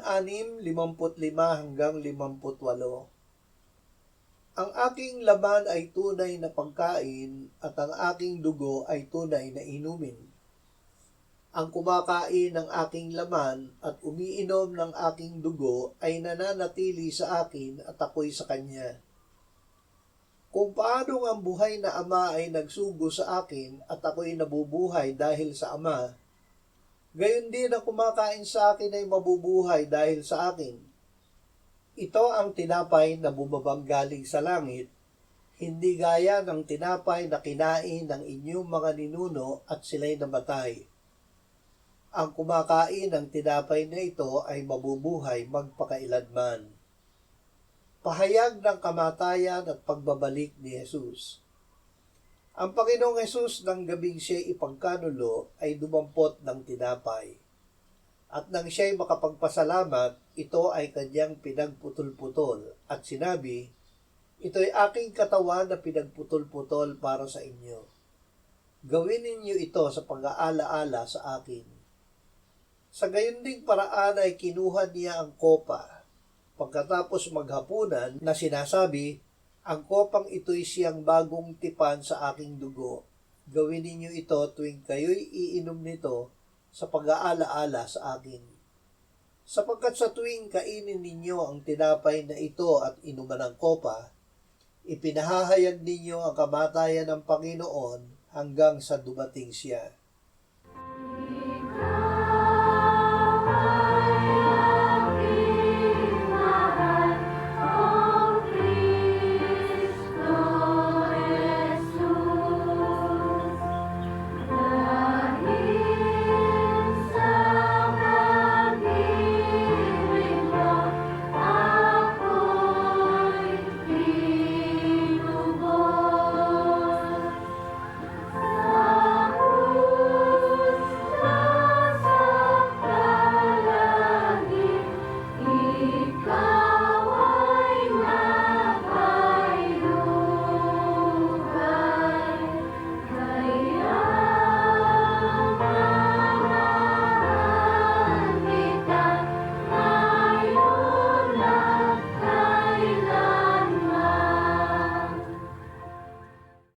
Juan 6:55 hanggang 58. Ang aking laman ay tunay na pagkain at ang aking dugo ay tunay na inumin. Ang kumakain ng aking laman at umiinom ng aking dugo ay nananatili sa akin at ako'y sa kanya. Kung paano ang buhay na Ama ay nagsugo sa akin at ako'y nabubuhay dahil sa Ama, gayon din ang kumakain sa akin ay mabubuhay dahil sa akin. Ito ang tinapay na bumabang galing sa langit, hindi gaya ng tinapay na kinain ng inyong mga ninuno at sila'y namatay. Ang kumakain ng tinapay na ito ay mabubuhay magpakailanman. Pahayag ng kamatayan at pagbabalik ni Jesus. Ang Panginoong Jesus ng gabing siya'y ipagkanulo ay dumampot ng tinapay. At nang siya'y makapagpasalamat, ito ay kanyang pinagputol-putol at sinabi, "Ito'y aking katawan na pinagputol-putol para sa inyo. Gawin ninyo ito sa pag-aalaala sa akin." Sa gayon ding paraan ay kinuha niya ang kopa. Pagkatapos maghapunan na sinasabi, "Ang kopang ito'y siyang bagong tipan sa aking dugo. Gawin ninyo ito tuwing kayo'y iinom nito sa pag-aalaala sa akin. Sapagkat sa tuwing kainin ninyo ang tinapay na ito at inuman ng kopa, ipinahahayag ninyo ang kamatayan ng Panginoon hanggang sa dumating siya."